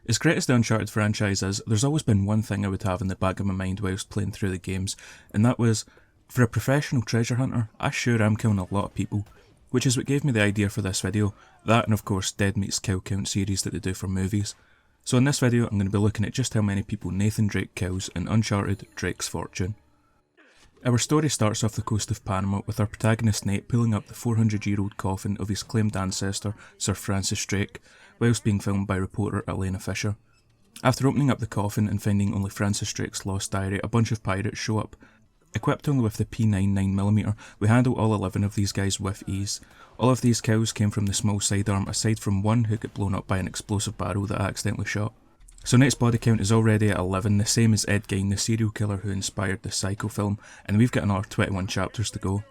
As great as the Uncharted franchise is, there's always been one thing I would have in the back of my mind whilst playing through the games, and that was, for a professional treasure hunter, I sure am killing a lot of people, which is what gave me the idea for this video, that and of course Dead Meat's kill count series that they do for movies. So in this video I'm going to be looking at just how many people Nathan Drake kills in Uncharted Drakes Fortune. Our story starts off the coast of Panama with our protagonist Nate pulling up the 400-year-old coffin of his claimed ancestor, Sir Francis Drake, whilst being filmed by reporter Elena Fisher. After opening up the coffin and finding only Francis Drake's lost diary, a bunch of pirates show up. Equipped only with the P9 9mm, we handle all 11 of these guys with ease. All of these kills came from the small sidearm, aside from one who got blown up by an explosive barrel that I accidentally shot. So Nate's body count is already at 11, the same as Ed Gein, the serial killer who inspired the Psycho film, and we've got another 21 chapters to go.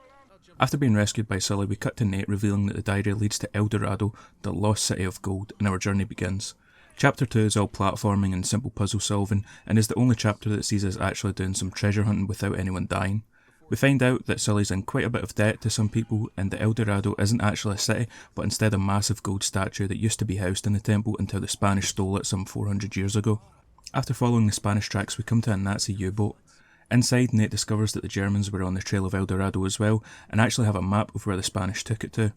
After being rescued by Sully, we cut to Nate revealing that the diary leads to El Dorado, the lost city of gold, and our journey begins. Chapter 2 is all platforming and simple puzzle solving, and is the only chapter that sees us actually doing some treasure hunting without anyone dying. We find out that Sully's in quite a bit of debt to some people, and that El Dorado isn't actually a city, but instead a massive gold statue that used to be housed in the temple until the Spanish stole it some 400 years ago. After following the Spanish tracks, we come to a Nazi U-boat. Inside, Nate discovers that the Germans were on the trail of El Dorado as well, and actually have a map of where the Spanish took it to.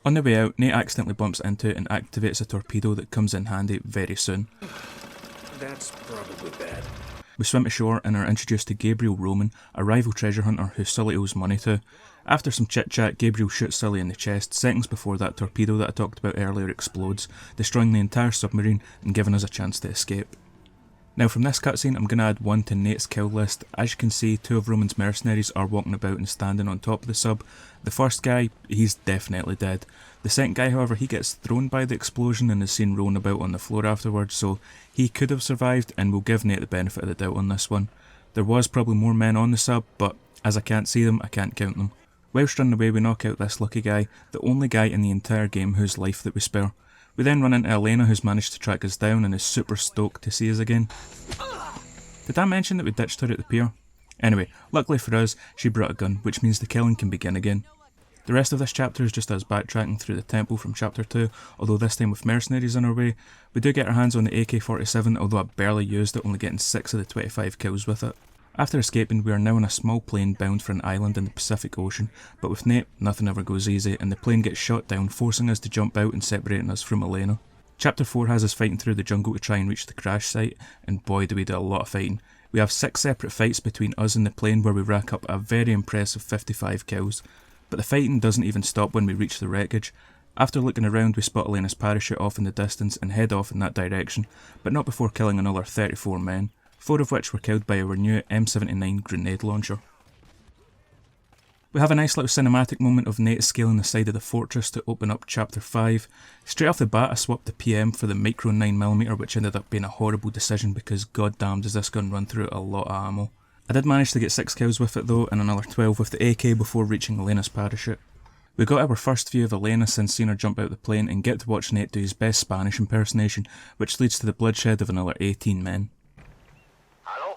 On the way out, Nate accidentally bumps into it and activates a torpedo that comes in handy very soon. That's probably bad. We swim ashore and are introduced to Gabriel Roman, a rival treasure hunter who Sully owes money to. After some chit chat, Gabriel shoots Sully in the chest seconds before that torpedo that I talked about earlier explodes, destroying the entire submarine and giving us a chance to escape. Now from this cutscene I'm going to add one to Nate's kill list. As you can see, two of Roman's mercenaries are walking about and standing on top of the sub. The first guy, he's definitely dead. The second guy however, he gets thrown by the explosion and is seen rolling about on the floor afterwards, so he could have survived, and we'll give Nate the benefit of the doubt on this one. There was probably more men on the sub, but as I can't see them, I can't count them. Whilst running away we knock out this lucky guy, the only guy in the entire game whose life that we spare. We then run into Elena, who's managed to track us down and is super stoked to see us again. Did I mention that we ditched her at the pier? Anyway, luckily for us, she brought a gun, which means the killing can begin again. The rest of this chapter is just us backtracking through the temple from chapter 2, although this time with mercenaries on our way. We do get our hands on the AK-47, although I barely used it, only getting 6 of the 25 kills with it. After escaping, we are now on a small plane bound for an island in the Pacific Ocean, but with Nate, nothing ever goes easy, and the plane gets shot down, forcing us to jump out and separating us from Elena. Chapter 4 has us fighting through the jungle to try and reach the crash site, and boy do we do a lot of fighting. We have 6 separate fights between us and the plane where we rack up a very impressive 55 kills. But the fighting doesn't even stop when we reach the wreckage. After looking around we spot Elena's parachute off in the distance and head off in that direction, but not before killing another 34 men, 4 of which were killed by our new M79 grenade launcher. We have a nice little cinematic moment of Nate scaling the side of the fortress to open up chapter 5. Straight off the bat I swapped the PM for the micro 9mm, which ended up being a horrible decision because goddamn does this gun run through a lot of ammo. I did manage to get 6 kills with it though, and another 12 with the AK before reaching Elena's parachute. We got our first view of Elena since seeing her jump out the plane and get to watch Nate do his best Spanish impersonation, which leads to the bloodshed of another 18 men. Hello?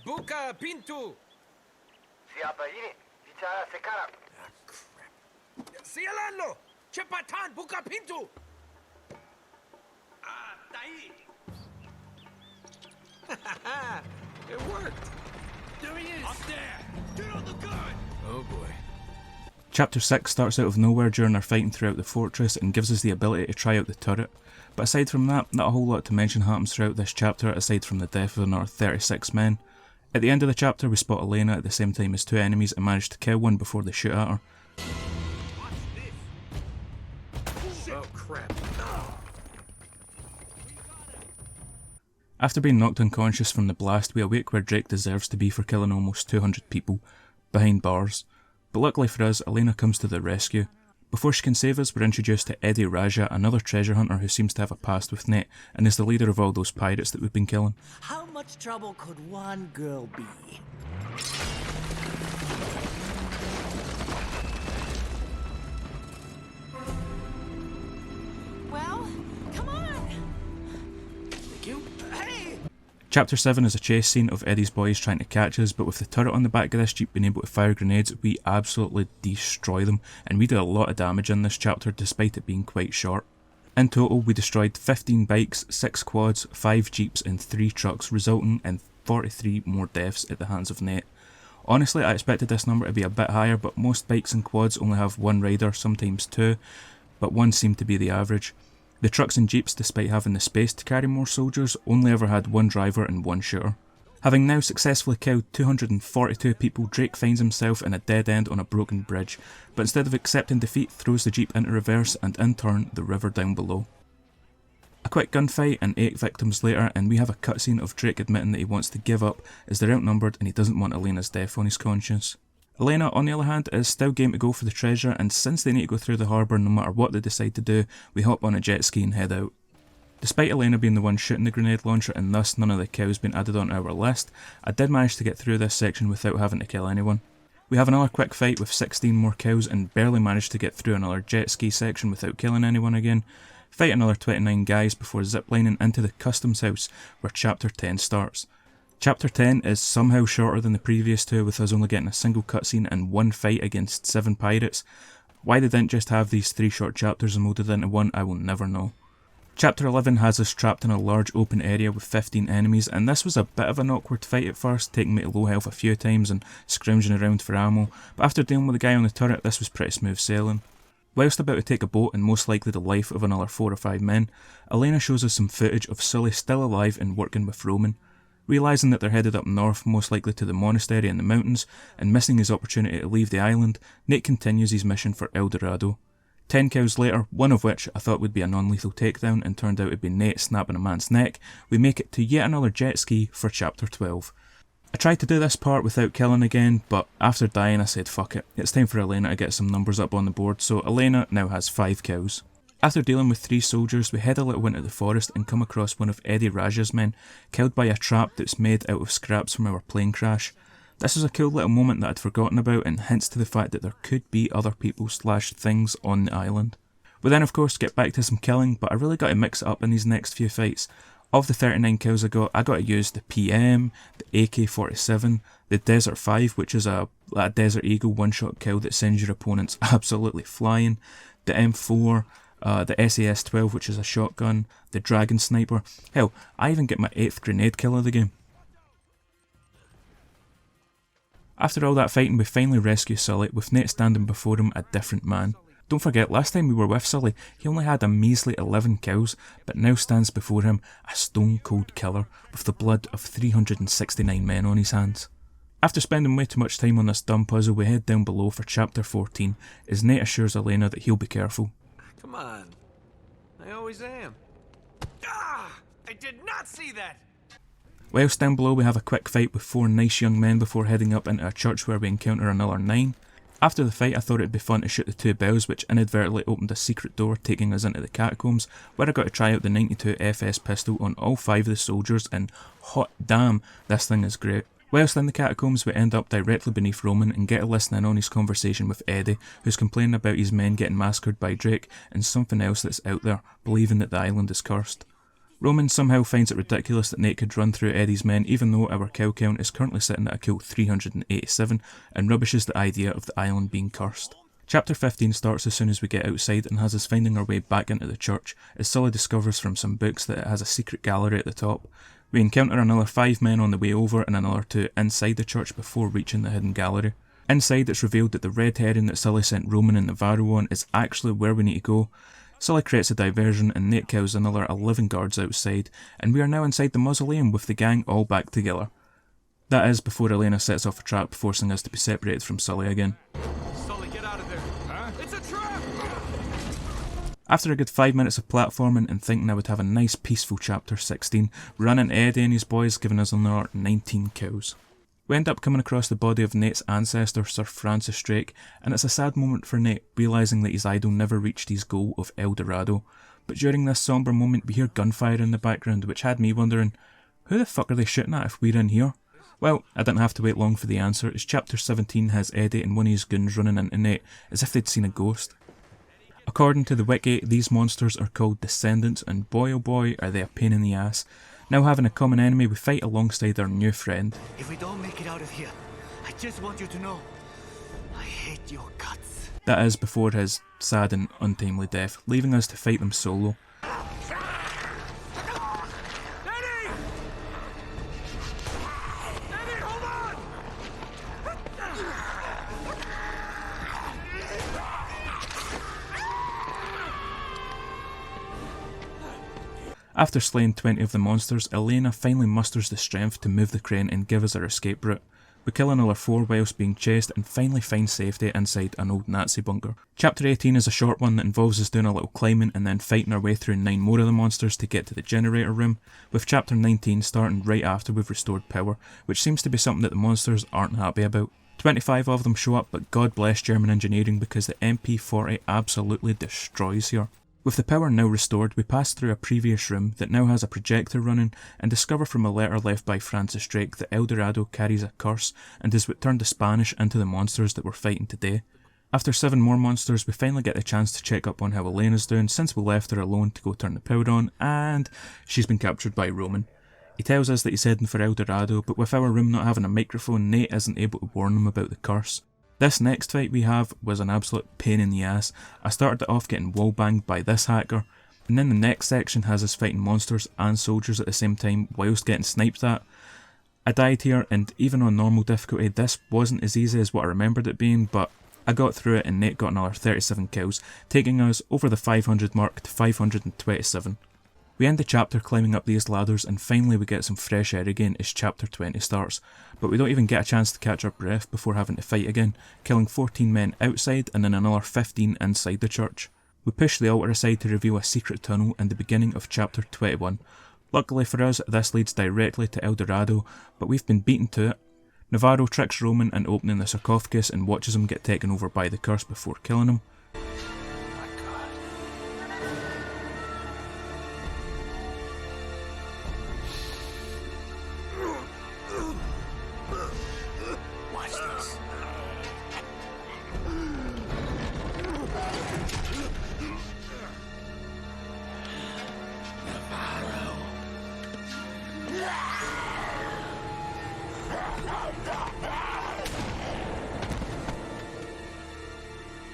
Buka Pintu! Ah, crap. Sialano! Chepatan, Buka Pintu! Ah, Taí! It worked! There he is! Up there! Get on the gun! Oh boy. Chapter 6 starts out of nowhere during our fighting throughout the fortress and gives us the ability to try out the turret. But aside from that, not a whole lot to mention happens throughout this chapter aside from the death of another 36 men. At the end of the chapter we spot Elena at the same time as 2 enemies and manage to kill one before they shoot at her. Oh crap. After being knocked unconscious from the blast, we awake where Drake deserves to be for killing almost 200 people, behind bars. But luckily for us, Elena comes to the rescue. Before she can save us, we're introduced to Eddie Raja, another treasure hunter who seems to have a past with Nate, and is the leader of all those pirates that we've been killing. How much trouble could one girl be? Well, come on! Thank you. Hey! Chapter 7 is a chase scene of Eddie's boys trying to catch us, but with the turret on the back of this jeep being able to fire grenades, we absolutely destroy them, and we do a lot of damage in this chapter despite it being quite short. In total, we destroyed 15 bikes, 6 quads, 5 jeeps and 3 trucks, resulting in 43 more deaths at the hands of Nate. Honestly, I expected this number to be a bit higher, but most bikes and quads only have one rider, sometimes two, but one seemed to be the average. The trucks and jeeps, despite having the space to carry more soldiers, only ever had one driver and one shooter. Having now successfully killed 242 people, Drake finds himself in a dead end on a broken bridge, but instead of accepting defeat, throws the jeep into reverse and in turn the river down below. A quick gunfight and 8 victims later, and we have a cutscene of Drake admitting that he wants to give up as they're outnumbered and he doesn't want Elena's death on his conscience. Elena, on the other hand, is still game to go for the treasure, and since they need to go through the harbour no matter what they decide to do, we hop on a jet ski and head out. Despite Elena being the one shooting the grenade launcher and thus none of the cows being added on our list, I did manage to get through this section without having to kill anyone. We have another quick fight with 16 more cows and barely managed to get through another jet ski section without killing anyone again. Fight another 29 guys before ziplining into the customs house where chapter 10 starts. Chapter 10 is somehow shorter than the previous two, with us only getting a single cutscene and one fight against 7 pirates. Why they didn't just have these 3 short chapters and molded into one, I will never know. Chapter 11 has us trapped in a large open area with 15 enemies, and this was a bit of an awkward fight at first, taking me to low health a few times and scrounging around for ammo, but after dealing with the guy on the turret, this was pretty smooth sailing. Whilst about to take a boat and most likely the life of another 4 or 5 men, Elena shows us some footage of Sully still alive and working with Roman. Realising that they're headed up north, most likely to the monastery in the mountains, and missing his opportunity to leave the island, Nate continues his mission for El Dorado. 10 kills later, one of which I thought would be a non-lethal takedown and turned out to be Nate snapping a man's neck, we make it to yet another jet ski for chapter 12. I tried to do this part without killing again, but after dying I said fuck it, it's time for Elena to get some numbers up on the board, so Elena now has 5 kills. After dealing with 3 soldiers, we head a little into the forest and come across one of Eddie Raja's men, killed by a trap that's made out of scraps from our plane crash. This is a cool little moment that I'd forgotten about and hints to the fact that there could be other people / things on the island. We then of course get back to some killing, but I really got to mix it up in these next few fights. Of the 39 kills I got to use the PM, the AK-47, the Desert 5, which is a Desert Eagle one-shot kill that sends your opponents absolutely flying, the M4, the SAS-12, which is a shotgun, the Dragon Sniper. Hell, I even get my 8th grenade kill of the game. After all that fighting, we finally rescue Sully, with Nate standing before him a different man. Don't forget, last time we were with Sully, he only had a measly 11 kills, but now stands before him a stone cold killer with the blood of 369 men on his hands. After spending way too much time on this dumb puzzle, we head down below for chapter 14, as Nate assures Elena that he'll be careful. Come on. I always am. Ah! I did not see that! Whilst down below, we have a quick fight with 4 nice young men before heading up into a church where we encounter another 9. After the fight, I thought it'd be fun to shoot the 2 bells, which inadvertently opened a secret door taking us into the catacombs, where I got to try out the 92 FS pistol on all 5 of the soldiers, and hot damn, this thing is great. Whilst in the catacombs, we end up directly beneath Roman and get to listen in on his conversation with Eddie, who's complaining about his men getting massacred by Drake and something else that's out there, believing that the island is cursed. Roman somehow finds it ridiculous that Nate could run through Eddie's men even though our kill count is currently sitting at a cool 387, and rubbishes the idea of the island being cursed. Chapter 15 starts as soon as we get outside and has us finding our way back into the church, as Sully discovers from some books that it has a secret gallery at the top. We encounter another 5 men on the way over and another 2 inside the church before reaching the hidden gallery. Inside, it's revealed that the red herring that Sully sent Roman and Navarro on is actually where we need to go. Sully creates a diversion and Nate kills another 11 guards outside, and we are now inside the mausoleum with the gang all back together. That is before Elena sets off a trap, forcing us to be separated from Sully again. Sully, get out of there! Huh? It's a trap! After a good 5 minutes of platforming and thinking I would have a nice peaceful chapter 16, we run into Eddie and his boys, giving us another 19 kills. We end up coming across the body of Nate's ancestor, Sir Francis Drake, and it's a sad moment for Nate, realising that his idol never reached his goal of El Dorado. But during this sombre moment we hear gunfire in the background, which had me wondering, who the fuck are they shooting at if we're in here? Well, I didn't have to wait long for the answer, as chapter 17 has Eddie and one of his goons running into Nate, as if they'd seen a ghost. According to the wiki, these monsters are called Descendants, and boy oh boy are they a pain in the ass. Now having a common enemy, we fight alongside our new friend. If we don't make it out of here, I just want you to know, I hate your guts. That is before his sad and untimely death, leaving us to fight them solo. After slaying 20 of the monsters, Elena finally musters the strength to move the crane and give us our escape route. We kill another 4 whilst being chased and finally find safety inside an old Nazi bunker. Chapter 18 is a short one that involves us doing a little climbing and then fighting our way through 9 more of the monsters to get to the generator room, with chapter 19 starting right after we've restored power, which seems to be something that the monsters aren't happy about. 25 of them show up, but God bless German engineering because the MP40 absolutely destroys here. With the power now restored, we pass through a previous room that now has a projector running and discover from a letter left by Francis Drake that El Dorado carries a curse and is what turned the Spanish into the monsters that we're fighting today. After 7 more monsters, we finally get the chance to check up on how Elena's doing since we left her alone to go turn the power on, and she's been captured by Roman. He tells us that he's heading for El Dorado, but with our room not having a microphone, Nate isn't able to warn him about the curse. This next fight we have was an absolute pain in the ass. I started it off getting wallbanged by this hacker, and then the next section has us fighting monsters and soldiers at the same time whilst getting sniped at. I died here, and even on normal difficulty this wasn't as easy as what I remembered it being, but I got through it and Nate got another 37 kills, taking us over the 500 mark to 527. We end the chapter climbing up these ladders and finally we get some fresh air again as chapter 20 starts, but we don't even get a chance to catch our breath before having to fight again, killing 14 men outside and then another 15 inside the church. We push the altar aside to reveal a secret tunnel in the beginning of chapter 21. Luckily for us, this leads directly to El Dorado, but we've been beaten to it. Navarro tricks Roman into opening the sarcophagus and watches him get taken over by the curse before killing him.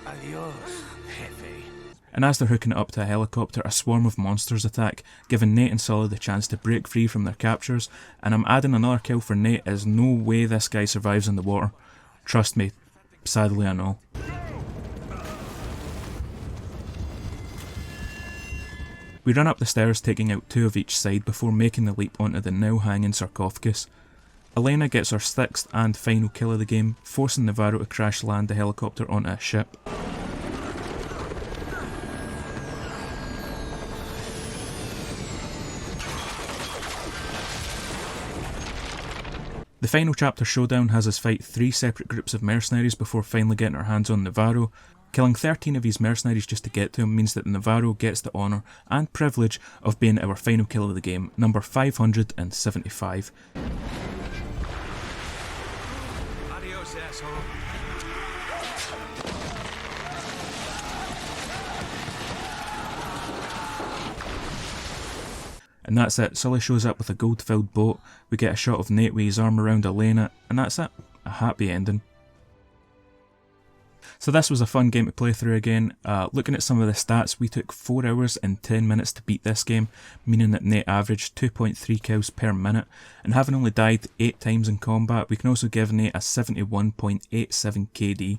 Adios, jefe. And as they're hooking it up to a helicopter, a swarm of monsters attack, giving Nate and Sully the chance to break free from their captures, and I'm adding another kill for Nate as no way this guy survives in the water. Trust me, sadly I know. We run up the stairs taking out 2 of each side before making the leap onto the now hanging sarcophagus. Elena gets her 6th and final kill of the game, forcing Navarro to crash land the helicopter onto a ship. The final chapter showdown has us fight 3 separate groups of mercenaries before finally getting our hands on Navarro. Killing 13 of these mercenaries just to get to him means that Navarro gets the honour and privilege of being our final kill of the game, number 575. Adios, asshole. And that's it. Sully shows up with a gold-filled boat, we get a shot of Nate with his arm around Elena, and that's it. A happy ending. So this was a fun game to play through again. Looking at some of the stats, we took 4 hours and 10 minutes to beat this game, meaning that Nate averaged 2.3 kills per minute, and having only died 8 times in combat, we can also give Nate a 71.87 KD.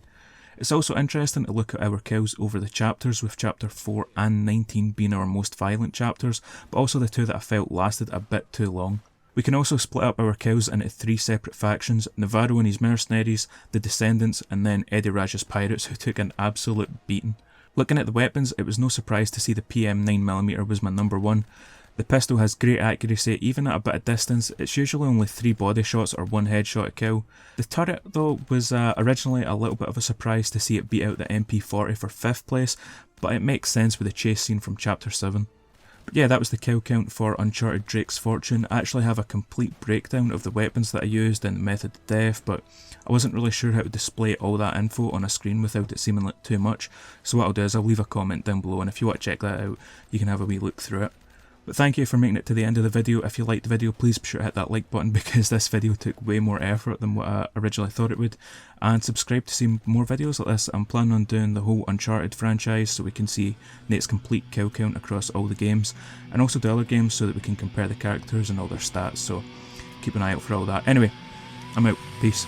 It's also interesting to look at our kills over the chapters, with chapter 4 and 19 being our most violent chapters, but also the 2 that I felt lasted a bit too long. We can also split up our kills into 3 separate factions, Navarro and his mercenaries, the Descendants, and then Eddie Raj's pirates, who took an absolute beating. Looking at the weapons, it was no surprise to see the PM 9mm was my number 1. The pistol has great accuracy, even at a bit of distance. It's usually only 3 body shots or 1 headshot to kill. The turret though was originally a little bit of a surprise to see it beat out the MP40 for 5th place, but it makes sense with the chase scene from chapter 7. But yeah, that was the kill count for Uncharted Drakes Fortune. I actually have a complete breakdown of the weapons that I used and the method to death, but I wasn't really sure how to display all that info on a screen without it seeming like too much. So what I'll do is I'll leave a comment down below, and if you want to check that out, you can have a wee look through it. But thank you for making it to the end of the video. If you liked the video, please be sure to hit that like button, because this video took way more effort than what I originally thought it would. And subscribe to see more videos like this. I'm planning on doing the whole Uncharted franchise so we can see Nate's complete kill count across all the games, and also the other games so that we can compare the characters and all their stats, so keep an eye out for all that. Anyway, I'm out. Peace.